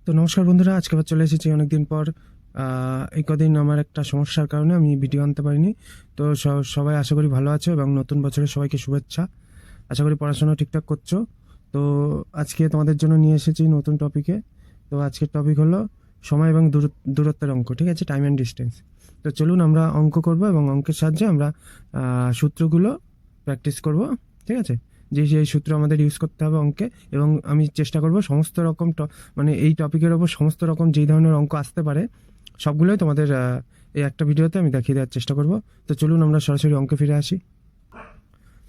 তো নমস্কার বন্ধুরা, আজকে আবার চলে এসেছি অনেকদিন পর। এই কদিন আমার একটা সমস্যার কারণে আমি ভিডিও আনতে পারিনি। তো সবাই আশা করি ভালো আছো এবং নতুন বছরের সবাইকে শুভেচ্ছা। আশা করি পড়াশোনা ঠিকঠাক করছো। তো আজকে তোমাদের জন্য নিয়ে এসেছি নতুন টপিকে। তো আজকের টপিক হলো সময় এবং দূরত্বের অঙ্ক, ঠিক আছে, টাইম অ্যান্ড ডিস্টেন্স। তো চলুন আমরা অঙ্ক করব এবং অঙ্কের সাহায্যে আমরা সূত্রগুলো প্র্যাকটিস করব, ঠিক আছে। যে যে সূত্র আমাদের ইউজ করতে হবে অঙ্কে, এবং আমি চেষ্টা করব সমস্ত রকম মানে এই টপিকের ওপর সমস্ত রকম যেই ধরনের অঙ্ক আসতে পারে সবগুলোই তোমাদের এই একটা ভিডিওতে আমি দেখিয়ে দেওয়ার চেষ্টা করব। তো চলুন আমরা সরাসরি অঙ্কে ফিরে আসি।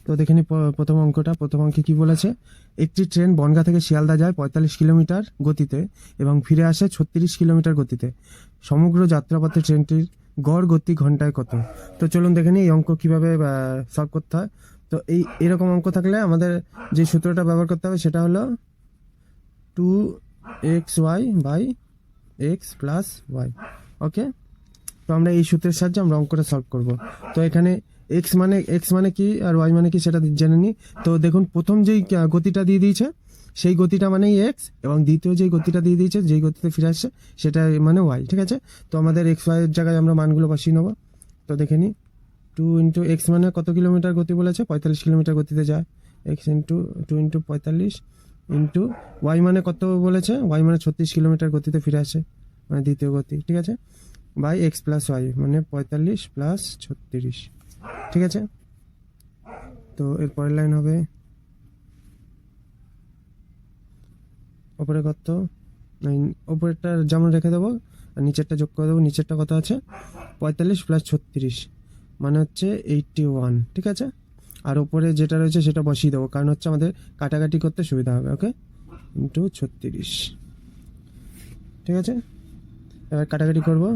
তো দেখে নিই প্রথম অঙ্কে কি বলেছে। একটি ট্রেন বনগাঁ থেকে শিয়ালদা যায় 45 কিলোমিটার গতিতে এবং ফিরে আসে 36 কিলোমিটার গতিতে। সমগ্র যাত্রাপথে ট্রেনটির গড় গতি ঘন্টায় কত? তো চলুন দেখে নিই এই অঙ্ক কীভাবে সলভ করতে হয়। তো এরকম অঙ্ক থাকলে আমাদের যে সূত্রটা ব্যবহার করতে হবে সেটা হলো 2xy by x plus y. Okay, তো আমরা এই সূত্রের সাহায্যে আমরা অঙ্কটা সলভ করব। তো এখানে এক্স মানে কি আর ওয়াই মানে কি সেটা জেনে নিই। তো দেখুন, প্রথম যেই গতিটা দিয়ে দিয়েছে সেই গতিটা মানেই এক্স, এবং দ্বিতীয় যেই গতিটা দিয়ে দিয়েছে যেই গতিতে ফিরে আসছে সেটা মানে ওয়াই, ঠিক আছে। তো আমাদের এক্স ওয়াইয়ের জায়গায় আমরা মানগুলো বসিয়ে নেবো। তো দেখে নিই, 2 × x মানে কত কিলোমিটার গতি বলেছে? 45 কিলোমিটার গতিতে যায়। এক্স ইন্টু 2 × 45 ইন্টু ওয়াই মানে কত বলেছে? ওয়াই মানে 36 কিলোমিটার গতিতে ফিরে আসে, মানে দ্বিতীয় গতি, ঠিক আছে, বাই এক্স প্লাস ওয়াই মানে 45 প্লাস 36, ঠিক আছে। তো এর পরের লাইন হবে ওপরে কত, ওপরেরটা যেমন রেখে দেবো আর নিচেরটা যোগ করে দেবো। নিচেরটা কত আছে? 45 প্লাস 36 মানে হচ্ছে 81, ঠিক আছে। আর ওপরে যেটা রয়েছে সেটা বসিয়ে দেবো, কারণ হচ্ছে আমাদের কাটাকাটি করতে সুবিধা হবে। ওকে, ইন্টু 36, ঠিক আছে। এবার কাটাকাটি করবো।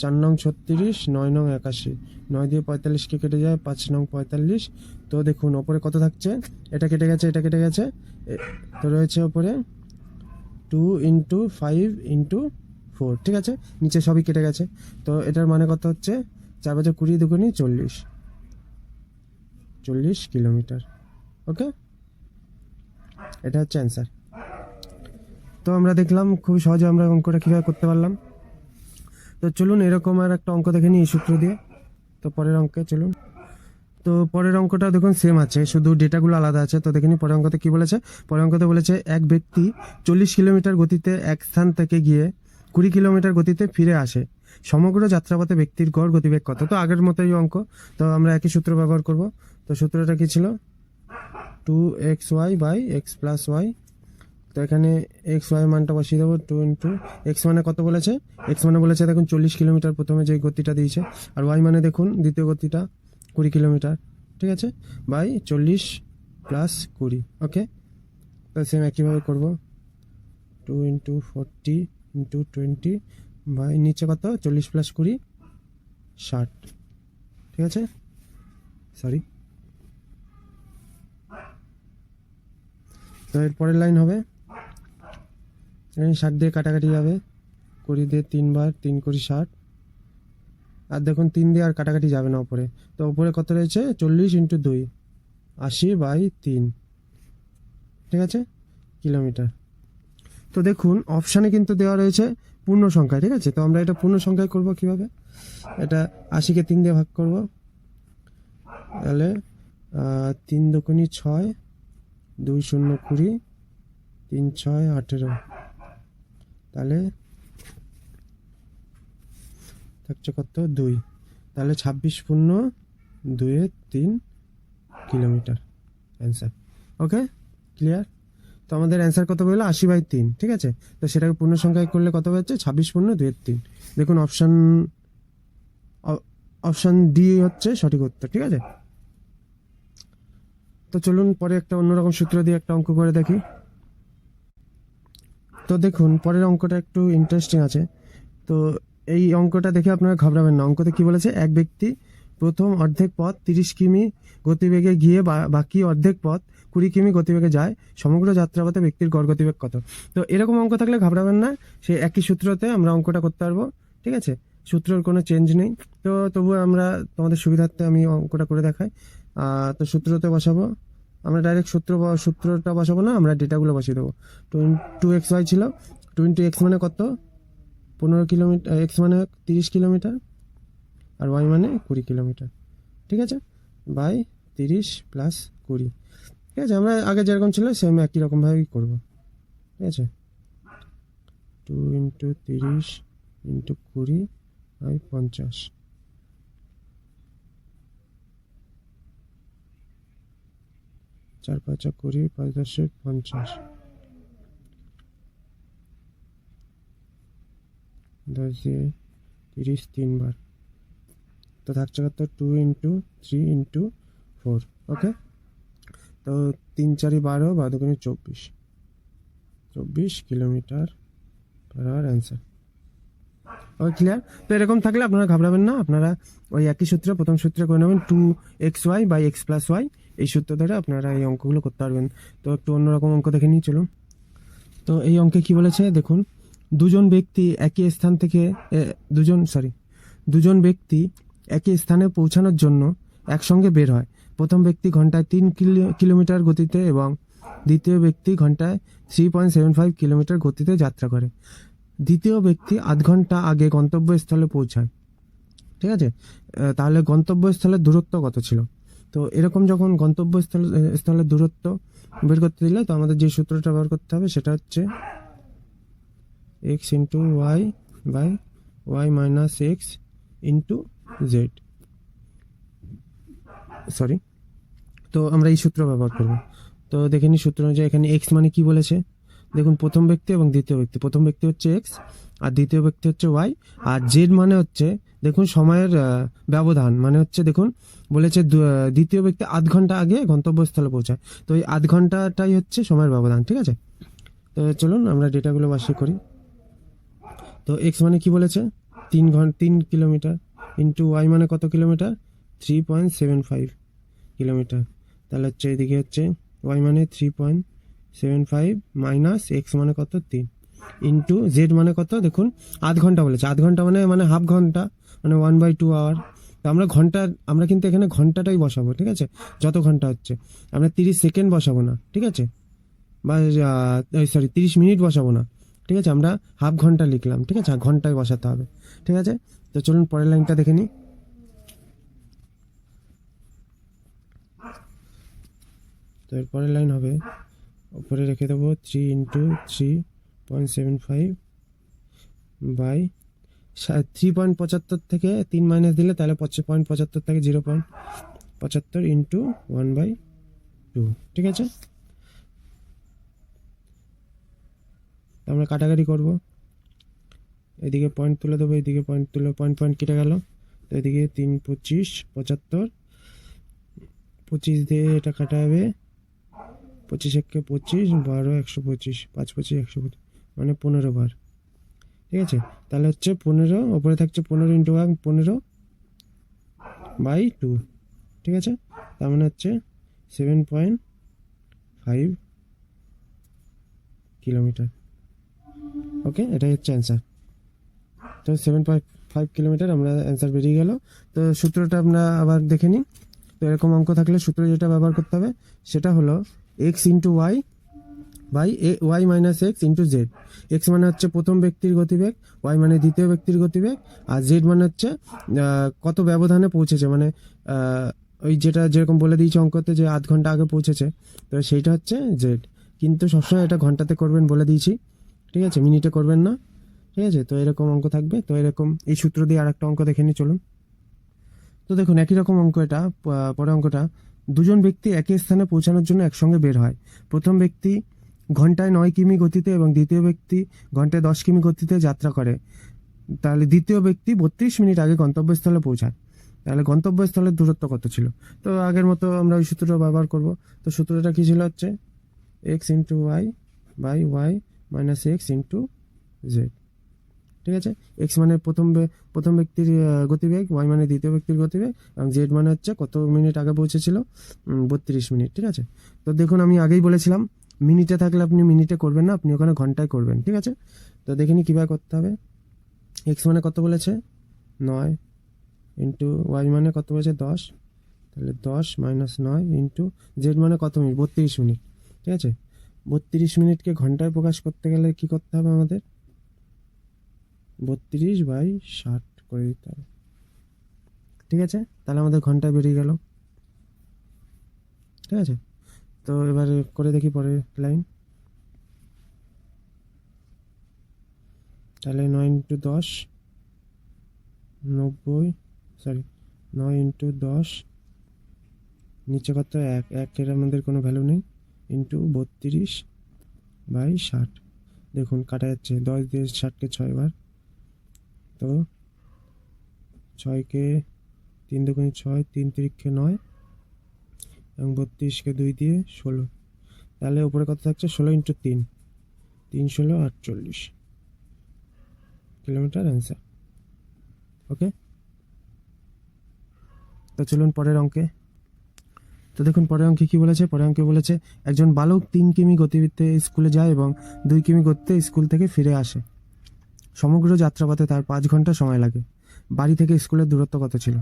4 নং 36, 9 নং 81, 9 দিয়ে 45কে কেটে যায়, 5 নং 45। তো দেখুন ওপরে কত থাকছে, এটা কেটে গেছে, এটা কেটে গেছে, তো রয়েছে ওপরে 2 × 5 × 4, ঠিক আছে। নিচে সবই কেটে গেছে। তো এটার মানে কত হচ্ছে? 4 × 20 = 40 কিলোমিটার। ওকে, এটা হচ্ছে অ্যান্সার। তো আমরা দেখলাম খুব সহজে আমরা অঙ্কটা কীভাবে করতে পারলাম। তো চলুন এরকম আর একটা অঙ্ক দেখে নিই এই সূত্র দিয়ে। তো পরের অঙ্কে চলুন। তো পরের অঙ্কটা দেখুন সেম আছে, শুধু ডেটাগুলো আলাদা আছে। তো দেখে নিই পরের অঙ্কতে কী বলেছে। পরের অঙ্কতে বলেছে এক ব্যক্তি 40 কিলোমিটার গতিতে এক স্থান থেকে গিয়ে 20 কিলোমিটার গতিতে ফিরে আসে। সমগ্র যাত্রাপথে ব্যক্তির গড় গতিবেগ কত? তো আগের মতোই অঙ্ক, তো আমরা একই সূত্র ব্যবহার করব। তো সূত্রটা কী ছিল? 2xy by x plus Y. তো এখানে এক্স ওয়াই মানটা বসিয়ে দেবো। 2 × এক্স মানে কত বলেছে? এক্স মানে বলেছে দেখুন 40 কিলোমিটার প্রথমে যে গতিটা দিয়েছে, আর ওয়াই মানে দেখুন দ্বিতীয় গতিটা 20 কিলোমিটার, ঠিক আছে, বাই 40 প্লাস 20। ওকে, তো সেম একইভাবে করবো। 2 × 40 × 20 বাই নিচে কত? 40 প্লাস 20 60, ঠিক আছে। সরি, তো এর পরের লাইন হবে 60 দিয়ে কাটাকাটি যাবে, 20 দিয়ে 3 বার, 3 × 60, আর দেখুন 3 দিয়ে আর কাটাকাটি যাবে না ওপরে। তো ওপরে কত রয়েছে? 40 × 2 80/3, ঠিক আছে, কিলোমিটার। তো দেখুন অপশানে কিন্তু দেওয়া রয়েছে পূর্ণ সংখ্যা, ঠিক আছে। তো আমরা এটা পূর্ণ সংখ্যায় করব কিভাবে? এটা 80কে 3 দিয়ে ভাগ করব, তাহলে 3 × 2 = 6, 2 × 0 = 20, 3 × 6 = 18, তাহলে থাকছে কত? 2, তাহলে 26.2 কিলোমিটার অ্যান্সার। ওকে, ক্লিয়ার। তো আমাদের অ্যান্সার কত বললো? 80/3, ঠিক আছে। তো সেটাকে পূর্ণ সংখ্যায় করলে কত হচ্ছে? 26.2 দেখুন অপশান ডি হচ্ছে সঠিক উত্তর, ঠিক আছে। তো চলুন পরে একটা অন্যরকম সূত্র দিয়ে একটা অঙ্ক করে দেখি। তো দেখুন পরের অঙ্কটা একটু ইন্টারেস্টিং আছে। তো এই অঙ্কটা দেখে আপনারা ঘাবড়াবেন না। অঙ্কতে কি বলেছে? এক ব্যক্তি প্রথম অর্ধেক পথ 30 কিমি গতিবেগে গিয়ে বাকি অর্ধেক পথ 20 কিমি গতিবেগে যায়। সমগ্র যাত্রাপথে ব্যক্তির গড় গতিবেগ কত? তো এরকম অঙ্ক থাকলে ঘাবড়াবেন না, সে একই সূত্রতে আমরা অঙ্কটা করতে পারবো, ঠিক আছে। সূত্রের কোনো চেঞ্জ নেই। তো তবুও আমরা তোমাদের সুবিধার্থে আমি অঙ্কটা করে দেখাই। তো সূত্রতে বসাবো আমরা ডাইরেক্ট সূত্রটা বসাবো না, আমরা ডেটাগুলো বসিয়ে দেবো। 2xy ছিল, 2 ইন্টু এক্স মানে কত, 15 কিলোমিটার, এক্স মানে 30 কিলোমিটার আর ওয়াই মানে 20 কিলোমিটার, ঠিক আছে, বাই 30 প্লাস 20, ঠিক আছে। আমরা আগে যেরকম ছিল সেম একই রকমভাবেই করবো, ঠিক আছে। 2 ইন্টু 30 ইন্টু 20 বাই 50, 4 5 20, 5 10 50, 10 দিয়ে 30 তিনবার, তো থাকছে কত 2 ইন্টু 3 ইন্টু 4, ওকে। তো 3 4 12, 12 24 কিলোমিটার পার আওয়ার অ্যান্সার। ওকে, ক্লিয়ার। তো এরকম থাকলে আপনারা ঘাবড়াবেন না, আপনারা ওই একই সূত্রে, প্রথম সূত্রে করে নেবেন 2xy by x plus Y, এই সূত্র ধরে আপনারা এই অঙ্কগুলো করতে পারবেন। তো একটু অন্যরকম অঙ্ক দেখে নিই, চলুন। তো এই অঙ্কে কি বলেছে দেখুন, দুজন ব্যক্তি একই স্থান থেকে দুজন ব্যক্তি একই স্থানে পৌঁছানোর জন্য একসঙ্গে বের হয়। প্রথম ব্যক্তি ঘন্টায় 3 কিলোমিটার গতিতে এবং দ্বিতীয় ব্যক্তি ঘন্টায় 3.75 কিলোমিটার গতিতে যাত্রা করে। দ্বিতীয় ব্যক্তি আধ ঘন্টা আগে গন্তব্যস্থলে পৌঁছায়, ঠিক আছে। তাহলে গন্তব্যস্থলের দূরত্ব কত ছিল? তো এরকম যখন স্থলের দূরত্ব বের করতে দিলে, তো আমাদের যে সূত্রটা ব্যবহার করতে হবে সেটা হচ্ছে x into y by y minus x into z, sorry. তো আমরা এই সূত্র ব্যবহার করব। তো দেখে নিই সূত্র অনুযায়ী এখানে এক্স মানে কি বলেছে দেখুন, প্রথম ব্যক্তি এবং দ্বিতীয় ব্যক্তি, প্রথম ব্যক্তি হচ্ছে এক্স আর দ্বিতীয় ব্যক্তি হচ্ছে ওয়াই, আর জেড মানে হচ্ছে দেখুন সময়ের ব্যবধান, মানে হচ্ছে দেখুন বলেছে দ্বিতীয় ব্যক্তি আধ ঘন্টা আগে গন্তব্যস্থলে পৌঁছায়, তো এই আধ ঘন্টাটাই হচ্ছে সময়ের ব্যবধান, ঠিক আছে। তো চলুন আমরা ডেটাগুলো বাসি করি। তো এক্স মানে কি বলেছে 3 কিলোমিটার ইন্টু ওয়াই মানে কত কিলোমিটার, 3.75 কিলোমিটার, তাহলে হচ্ছে এদিকে হচ্ছে ওয়াই মানে 3.75 মাইনাস এক্স মানে কত 3 ইন্টু জেড মানে কত দেখুন আধ ঘন্টা বলেছে, আধ ঘন্টা মানে হাফ ঘন্টা, মানে 1/2 আওয়ার। তো আমরা কিন্তু এখানে ঘন্টাটাই বসাবো, ঠিক আছে, যত ঘন্টা হচ্ছে, আমরা 30 সেকেন্ড বসাবো না, ঠিক আছে, বা 30 মিনিট বসাবো না, ঠিক আছে, আমরা হাফ ঘন্টা লিখলাম, ঠিক আছে, ঘন্টায় বসাতে হবে, ঠিক আছে। তো চলুন পরের লাইনটা দেখে নিই। তো এর পরের লাইন হবে, উপরে রেখে দেবো 3 ইন্টু 3.75 বাই 3.75 থেকে 3 মাইনাস দিলে তাহলে 0.75 থেকে 0.75 ইন্টু 1/2, ঠিক আছে। আমরা কাটাকাটি করব, এদিকে পয়েন্ট তুলে দেবো, এদিকে পয়েন্ট তুলে পয়েন্ট কেটে গেল, তো এদিকে 3 25 75, 25 দিয়ে এটা কাটা হবে, 25 একে 25, 12 125, 5 25 125, মানে 15 বার, ঠিক আছে। তাহলে হচ্ছে 15, ওপরে থাকছে 15 ইন্টু 1 15/2, ঠিক আছে, তার মানে হচ্ছে 7.5 কিলোমিটার, ওকে, এটাই হচ্ছে অ্যান্সার। তো 7.5 কিলোমিটার আমরা অ্যান্সার বেরিয়ে গেল। তো সূত্রটা আমরা আবার দেখে নিই। তো এরকম অঙ্ক থাকলে সূত্র যেটা ব্যবহার করতে হবে সেটা হলো x into y by y minus x into z. X মানে হচ্ছে প্রথম ব্যক্তির গতিবেগ, ওয়াই মানে দ্বিতীয় ব্যক্তির গতিবেগ, আর জেড মানে হচ্ছে কত ব্যবধানে পৌঁছেছে, মানে ওই যেটা যেরকম বলে দিয়েছে অঙ্কতে যে আধ ঘন্টা আগে পৌঁছেছে, তো সেইটা হচ্ছে জেড। কিন্তু সবসময় এটা ঘন্টাতে করবেন বলে দিয়েছি, ঠিক আছে, মিনিটে করবেন না, ঠিক আছে। তো এরকম অঙ্ক থাকবে। তো এরকম এই সূত্র দিয়ে আর একটা অঙ্ক দেখে নিই, চলুন। তো দেখুন একই রকম অঙ্ক এটা, পরে অঙ্কটা, দুজন ব্যক্তি একই স্থানে পৌঁছানোর জন্য একসঙ্গে বের হয়। প্রথম ব্যক্তি ঘন্টায় 9 কিমি গতিতে এবং দ্বিতীয় ব্যক্তি ঘন্টায় 10 কিমি গতিতে যাত্রা করে। তাহলে দ্বিতীয় ব্যক্তি 32 মিনিট আগে গন্তব্যস্থলে পৌঁছায়। তাহলে গন্তব্যস্থলের দূরত্ব কত ছিল? তো আগের মতো আমরা ওই সূত্রটা ব্যবহার করব। তো সূত্রটা কী ছিল হচ্ছে x into y by y minus x into z, ঠিক আছে। এক্স মানে প্রথম ব্যক্তির গতিবেগ, ওয়াই মানে দ্বিতীয় ব্যক্তির গতিবেগ, এবং জেড মানে হচ্ছে কত মিনিট আগে পৌঁছেছিল, 32 মিনিট, ঠিক আছে। তো দেখুন আমি আগেই বলেছিলাম মিনিটে থাকলে আপনি মিনিটে করবেন না, আপনি ওখানে ঘন্টায় করবেন, ঠিক আছে। তো দেখে নিই কীভাবে করতে হবে। এক্স মানে কত বলেছে 9 ইন্টু ওয়াই মানে কত বলেছে 10, তাহলে 10 মাইনাস 9 ইন্টু জেড মানে কত মিনিট 32 মিনিট, ঠিক আছে। 32 মিনিটকে ঘন্টায় প্রকাশ করতে গেলে কি করতে হবে আমাদের? 32/60 করে দিতে হবে। ঠিক আছে, তাহলে আমাদের ঘন্টায় বেরিয়ে গেল। ঠিক আছে, তো এবারে করে দেখি পরের লাইন। তাহলে 9 × 10 90, সরি 9 × 10, নিচে কত? 1, 1-এর আমাদের কোনো ভ্যালু নেই, ইন্টু 32/60। দেখুন কাটা যাচ্ছে, 10 দিয়ে 60কে 6 বার, তো 6কে 3 দুগুণে 6, 3 তিরিক্ষে 9, এবং 32কে 2 দিয়ে 16। তাহলে উপরে কত থাকছে? 16 × 3, 3 16 48 কিলোমিটার অ্যান্সার। ওকে, তো চলুন পরের অঙ্কে। তো দেখুন পরের অঙ্কে কি বলেছে। পরের অঙ্কে বলেছে একজন বালক 3 কিমি গতিতে স্কুলে যায় এবং 2 কিমি গতিতে স্কুল থেকে ফিরে আসে। সমগ্র যাত্রাপথে তার 5 ঘন্টা সময় লাগে। বাড়ি থেকে স্কুলের দূরত্ব কত ছিল?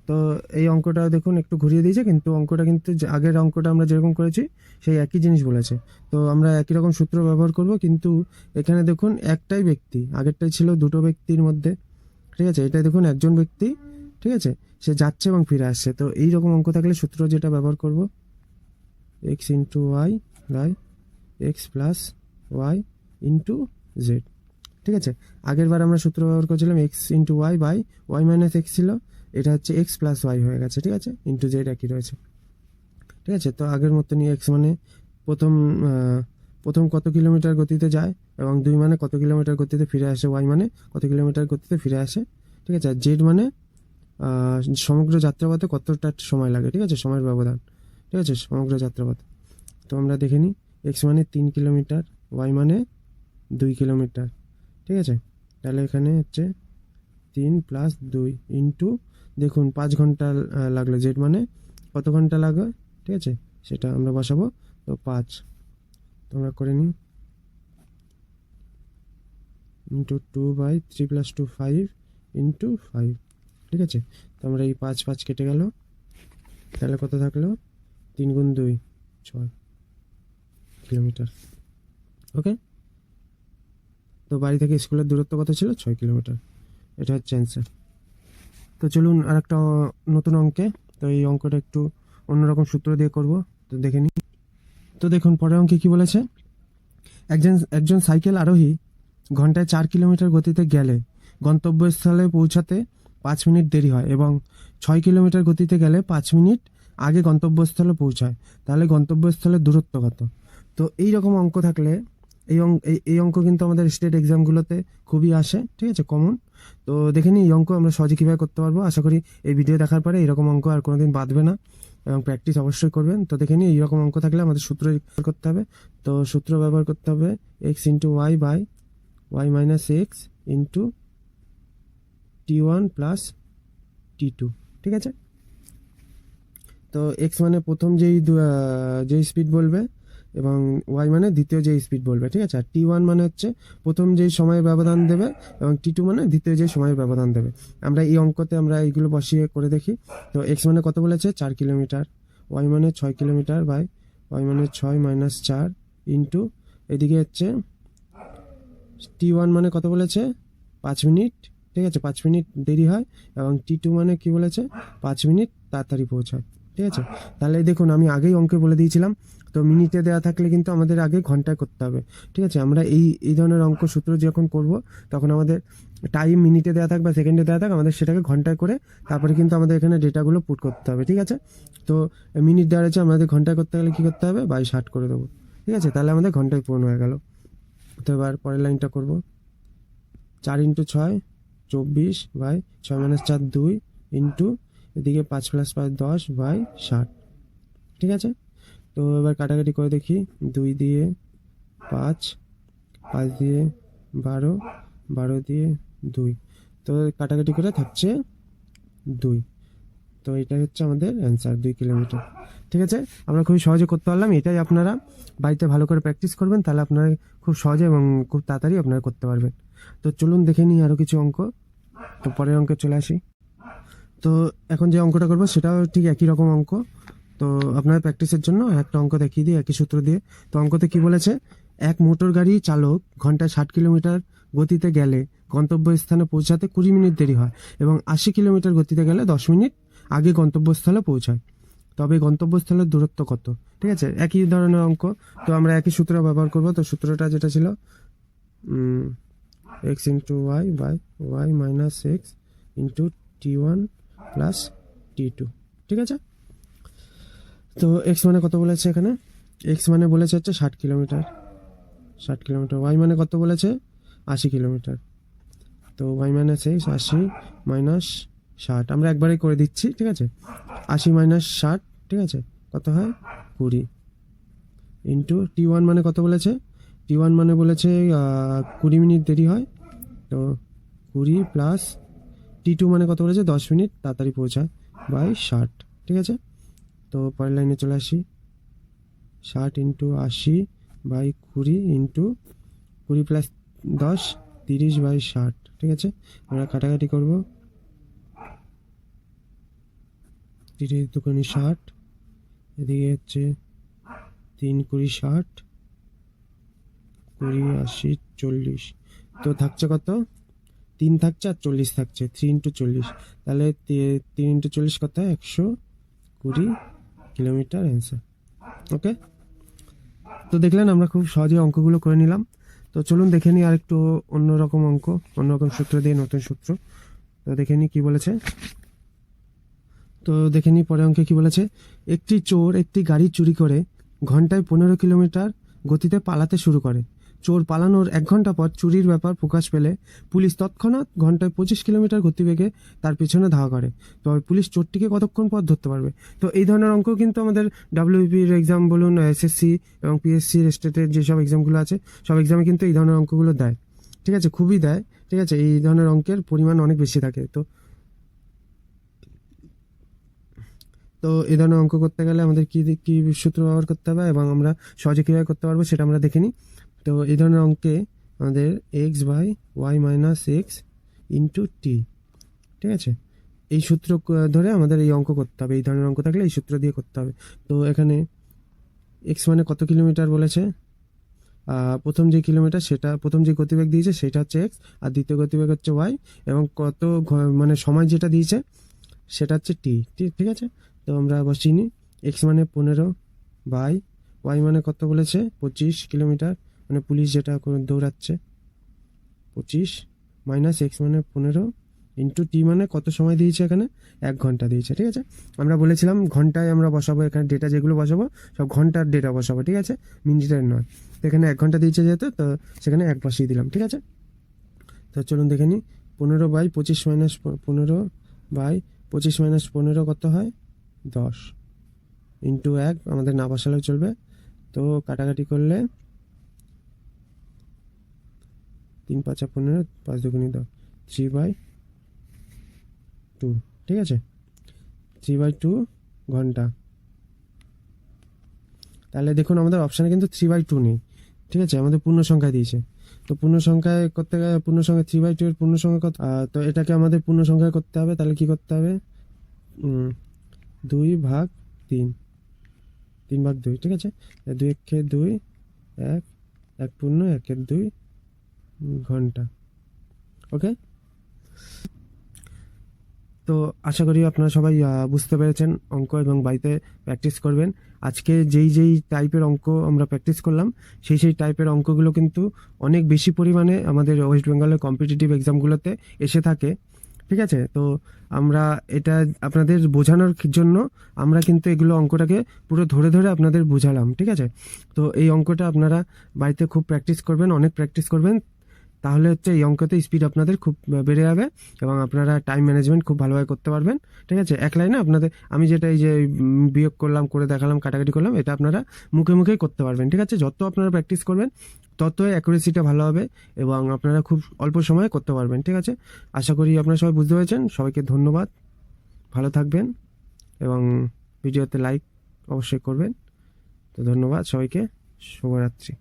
তো এই অঙ্কটা দেখুন একটু ঘুরিয়ে দিয়েছে, কিন্তু অঙ্কটা কিন্তু আগের অঙ্কটা আমরা যেরকম করেছি সেই একই জিনিস বলেছে। তো আমরা একই রকম সূত্র ব্যবহার করব, কিন্তু এখানে দেখুন একটাই ব্যক্তি, আগেরটাই ছিল দুটো ব্যক্তির মধ্যে। ঠিক আছে, এটা দেখুন একজন ব্যক্তি, ঠিক আছে, সে যাচ্ছে এবং ফিরে আসছে। তো এই রকম অঙ্ক থাকলে সূত্র যেটা ব্যবহার করব, x × y by x + y × z। ঠিক আছে, আগের বার আমরা সূত্র ব্যবহার করেছিলাম x × y by y - x ছিল, এটা হচ্ছে x + y হয়ে গেছে। ঠিক আছে, ইন্টু z একই রয়েছে। ঠিক আছে, তো আগের মতনই x মানে প্রথম কত কিলোমিটার গতিতে যায়, এবং 2 মানে কত কিলোমিটার গতিতে ফিরে আসে, y মানে কত কিলোমিটার গতিতে ফিরে আসে। ঠিক আছে, আর z মানে সমগ্র যাত্রাপথে কতটা সময় লাগে। ঠিক আছে, সময়ের ব্যবধান। ঠিক আছে, সমগ্র যাত্রাপথে। তো আমরা দেখে নিই, x মানে 3 কিলোমিটার, y মানে 2 কিলোমিটার। ঠিক আছে, তাহলে এখানে হচ্ছে 3 + 2 ইন্টু, দেখুন 5 ঘন্টা লাগলো, জেড মানে কত ঘন্টা লাগে। ঠিক আছে, সেটা আমরা বসাবো, তো 5 তোমরা করে নিই, ইন্টু 2/3 + 2 5 ইন্টু 5। ঠিক আছে, তো আমরা এই 5 কেটে গেল, তাহলে কত থাকলো? 3 × 2 6 কিলোমিটার। ওকে, তো বাড়ি থেকে স্কুলের দূরত্ব কত ছিল? 6 কিলোমিটার। এটা হচ্ছে অ্যান্সার। তো চলুন আর একটা নতুন অঙ্কে। তো এই অঙ্কটা একটু অন্যরকম সূত্র দিয়ে করব, তো দেখে নিই। তো দেখুন পরের অঙ্কে কি বলেছে, একজন সাইকেল আরোহী ঘন্টায় 4 কিলোমিটার গতিতে গেলে গন্তব্যস্থলে পৌঁছাতে 5 মিনিট দেরি হয়, এবং 6 কিলোমিটার গতিতে গেলে 5 মিনিট আগে গন্তব্যস্থলে পৌঁছায়। তাহলে গন্তব্যস্থলের দূরত্ব কত? তো এই রকম অঙ্ক থাকলে এই অঙ্ক কিন্তু আমাদের স্টেট এক্সামগুলোতে খুবই আসে। ঠিক আছে, কমন। তো দেখে নিই এই অঙ্ক আমরা সহজে কীভাবে করতে পারবো। আশা করি এই ভিডিও দেখার পরে এরকম অঙ্ক আর কোনোদিন বাঁধবে না, এবং প্র্যাকটিস অবশ্যই করবেন। তো দেখে নিই এইরকম অঙ্ক থাকলে আমাদের সূত্র ব্যবহার করতে হবে। তো সূত্র ব্যবহার করতে হবে x × y by y - x into t1 + t2। ঠিক আছে, তো x মানে প্রথম যেই স্পিড বলবে, এবং y মানে দ্বিতীয় যেই স্পিড বলবে। ঠিক আছে, আর t1 মানে হচ্ছে প্রথম যেই সময়ের ব্যবধান দেবে, এবং t2 মানে দ্বিতীয় যেই সময়ের ব্যবধান দেবে। আমরা এই অঙ্কতে আমরা এইগুলো বসিয়ে করে দেখি। তো x মানে কত বলেছে? 4 কিলোমিটার, y মানে 6 কিলোমিটার বাই y মানে 6 - 4 ইন্টু এদিকে হচ্ছে t1 মানে কত বলেছে? 5 মিনিট। ঠিক আছে, 5 মিনিট দেরি হয়, এবং t2 মানে কি বলেছে? 5 মিনিট তাড়াতাড়ি পৌঁছায়। ঠিক আছে, তাহলে দেখুন আমি আগেই অঙ্কে বলে দিয়েছিলাম, তো মিনিটে দেওয়া থাকলে কিন্তু আমাদের আগে ঘন্টায় করতে হবে। ঠিক আছে, আমরা এই ধরনের অঙ্ক সূত্র যখন করব, তখন আমাদের টাইম মিনিটে দেওয়া থাক বা সেকেন্ডে দেওয়া থাক, আমাদের সেটাকে ঘন্টায় করে তারপরে কিন্তু আমাদের এখানে ডেটাগুলো পুট করতে হবে। ঠিক আছে, তো মিনিট দেওয়া রয়েছে, আমাদের ঘন্টায় করতে গেলে কী করতে হবে? 60 করে দেবো। ঠিক আছে, তাহলে আমাদের ঘন্টায় পূর্ণ হয়ে গেল। তো এবার পরের লাইনটা করব, 4 × 6 24 বাই 6 - 4 2 ইন্টু এদিকে 5 + 5 10 বাই 60। ঠিক আছে, তো এবার কাটাকাটি করে দেখি, 2 দিয়ে 5, 5 দিয়ে 12, 12 দিয়ে 2, তো কাটাকাটি করে থাকছে 2। তো এটাই হচ্ছে আমাদের অ্যান্সার, 2 কিলোমিটার। ঠিক আছে, আমরা খুবই সহজে করতে পারলাম। এটাই আপনারা বাড়িতে ভালো করে প্র্যাকটিস করবেন, তাহলে আপনারা খুব সহজে এবং খুব তাড়াতাড়ি আপনারা করতে পারবেন। তো চলুন দেখে নিই আরও কিছু অঙ্ক। তো পরের অঙ্কে চলে আসি। তো এখন যে অঙ্কটা করবো সেটাও ঠিক একই রকম অঙ্ক। তো আপনার প্র্যাকটিসের জন্য একটা অঙ্ক দেখিয়ে দিই একই সূত্র দিয়ে। তো অঙ্কতে কি বলেছে, এক মোটর গাড়ি চালক ঘন্টায় 60 কিলোমিটার গতিতে গেলে গন্তব্যস্থানে পৌঁছাতে 20 মিনিট দেরি হয় এবং 80 কিলোমিটার গতিতে গেলে 10 মিনিট আগে গন্তব্যস্থলে পৌঁছায়, তবে গন্তব্যস্থলের দূরত্ব কত? ঠিক আছে, একই ধরনের অঙ্ক। তো আমরা একই সূত্র ব্যবহার করব। তো সূত্রটা যেটা ছিল x into y by y minus x into T1 plus T2। ঠিক আছে, তো এক্স মানে কত বলেছে এখানে? এক্স মানে বলেছে হচ্ছে 60 কিলোমিটার, 60 কিলোমিটার। ওয়াই মানে কত বলেছে? 80 কিলোমিটার। তো ওয়াই মাইনাস এক্স 80 মাইনাস 60 আমরা একবারেই করে দিচ্ছি। ঠিক আছে, 80 মাইনাস 60, ঠিক আছে, কত হয়? 20 ইন্টু T1 মানে কত বলেছে? T1 মানে বলেছে 20 মিনিট দেরি হয়, তো 20 প্লাস T2 মানে কত বলেছে? 10 মিনিট তাড়াতাড়ি পৌঁছায় বাই 60। ঠিক আছে, তো পরের লাইনে চলে আসি। 60 into 80 by 20 into 20 plus 10 30 by 60। ঠিক আছে, আমরা কাটাকাটি করব। 30 দুগুণে 60, এদিকে হচ্ছে 3 20 60, 20 80 40। তো থাকছে কত? 3 থাকছে আর 40 থাকছে, 3 ইন্টু 40, তাহলে 3 ইন্টু 40 কত হয়? 120 কিলোমিটার অ্যান্সার। ওকে, তো দেখলেন আমরা খুব সহজে অঙ্কগুলো করে নিলাম। তো চলুন দেখে নিই আরেকটু অন্যরকম অঙ্ক, অন্যরকম সূত্র দিয়ে, নতুন সূত্র। তো দেখে নিই কি বলেছে। তো দেখে নিই পরে অঙ্কে কি বলেছে। একটি চোর একটি গাড়ি চুরি করে ঘন্টায় 15 কিলোমিটার গতিতে পালাতে শুরু করে। চোর পালানোর 1 ঘন্টা পর চুরির ব্যাপার প্রকাশ পেলে পুলিশ তৎক্ষণাৎ ঘন্টায় 25 কিলোমিটার গতিবেগে তার পেছনে ধাওয়া করে। তবে পুলিশ চোরটিকে কতক্ষণ পর ধরতে পারবে? তো এই ধরনের অঙ্ক কিন্তু আমাদের WBPর এক্সাম বলুন, SSC এবং PSC স্টেটের যেসব এক্সামগুলো আছে সব এক্সামে কিন্তু এই ধরনের অঙ্কগুলো দেয়। ঠিক আছে, খুবই দেয়। ঠিক আছে, এই ধরনের অঙ্কের পরিমাণ অনেক বেশি থাকে। তো এই ধরনের অঙ্ক করতে গেলে আমাদের কি কি সূত্র ব্যবহার করতে হবে এবং আমরা সহজে কীভাবে করতে পারবো সেটা আমরা দেখে নিই। তো এই ধরনের অঙ্কে আমাদের x by y minus x into t, ঠিক আছে, এই সূত্র ধরে আমাদের এই অঙ্ক করতে হবে। এই ধরনের অঙ্ক থাকলে এই সূত্র দিয়ে করতে হবে। তো এখানে এক্স মানে কত কিলোমিটার বলেছে, প্রথম যে কিলোমিটার সেটা, প্রথম যে গতিবেগ দিয়েছে সেটা হচ্ছে এক্স, আর দ্বিতীয় গতিবেগ হচ্ছে ওয়াই, এবং কত মানে সময় যেটা দিয়েছে সেটা হচ্ছে টি। ঠিক আছে, তো আমরা বসিয়ে নিই। এক্স মানে 15 বাই ওয়াই মানে কত বলেছে? 25 কিলোমিটার, মানে পুলিশ যেটা দৌড়াচ্ছে 25, মাইনাস এক্স মানে 15 ইন্টু টি মানে কত সময় দিয়েছে এখানে? 1 ঘন্টা দিয়েছে। ঠিক আছে, আমরা বলেছিলাম ঘন্টায় আমরা বসাবো, এখানে ডেটা যেগুলো বসাবো সব ঘন্টার ডেটা বসাবো। ঠিক আছে, মিনিটের নয়। তো এখানে 1 ঘন্টা দিয়েছে যেহেতু, তো সেখানে 1 বসিয়ে দিলাম। ঠিক আছে, তো চলুন দেখে নিই। 15 বাই 25 মাইনাস 15 বাই 25 মাইনাস 15 কত হয়? 10 ইন্টু 1, আমাদের না বসালেও চলবে। তো কাটাকাটি করলে 3 5 15, 5 দুগুণে 10, 3/2। ঠিক আছে, 3/2 ঘন্টা। তাহলে দেখুন আমাদের অপশানে কিন্তু 3/2 নেই। ঠিক আছে, আমাদের পূর্ণ সংখ্যা দিয়েছে। তো পূর্ণ সংখ্যায় করতে গেলে পূর্ণ সংখ্যা 3/2 এর পূর্ণ সংখ্যা কত? তো এটাকে আমাদের পূর্ণ সংখ্যায় করতে হবে। তাহলে কি করতে হবে? 2/3, 3/2। ঠিক আছে, 2 একে 2, 1 1 পূর্ণ 1 2 ঘন্টা। ওকে, তো আশা করি আপনারা সবাই বুঝতে পেরেছেন অঙ্ক, এবং বাড়িতে প্র্যাকটিস করবেন। আজকে যেই টাইপের অঙ্ক আমরা প্র্যাকটিস করলাম সেই টাইপের অঙ্কগুলো কিন্তু অনেক বেশি পরিমাণে আমাদের ওয়েস্ট বেঙ্গলের কম্পিটিটিভ এক্সামগুলোতে এসে থাকে। ঠিক আছে, তো আমরা এটা আপনাদের বোঝানোর জন্য আমরা কিন্তু এগুলো অঙ্কটাকে পুরো ধরে ধরে আপনাদের বোঝালাম। ঠিক আছে, তো এই অঙ্কটা আপনারা বাড়িতে খুব প্র্যাকটিস করবেন, অনেক প্র্যাকটিস করবেন, তাহলে হচ্ছে এই অঙ্কতে স্পিড আপনাদের খুব বেড়ে যাবে এবং আপনারা টাইম ম্যানেজমেন্ট খুব ভালোভাবে করতে পারবেন। ঠিক আছে, এক লাইনে আপনাদের আমি যেটা এই যে বিয়োগ করলাম, করে দেখালাম, কাটাকাটি করলাম, এটা আপনারা মুখে মুখেই করতে পারবেন। ঠিক আছে, যত আপনারা প্র্যাকটিস করবেন ততই অ্যাকুরেসিটা ভালো হবে এবং আপনারা খুব অল্প সময়ে করতে পারবেন। ঠিক আছে, আশা করি আপনারা সবাই বুঝতে পেরেছেন। সবাইকে ধন্যবাদ, ভালো থাকবেন এবং ভিডিওতে লাইক অবশ্যই করবেন। তো ধন্যবাদ সবাইকে, শুভরাত্রি।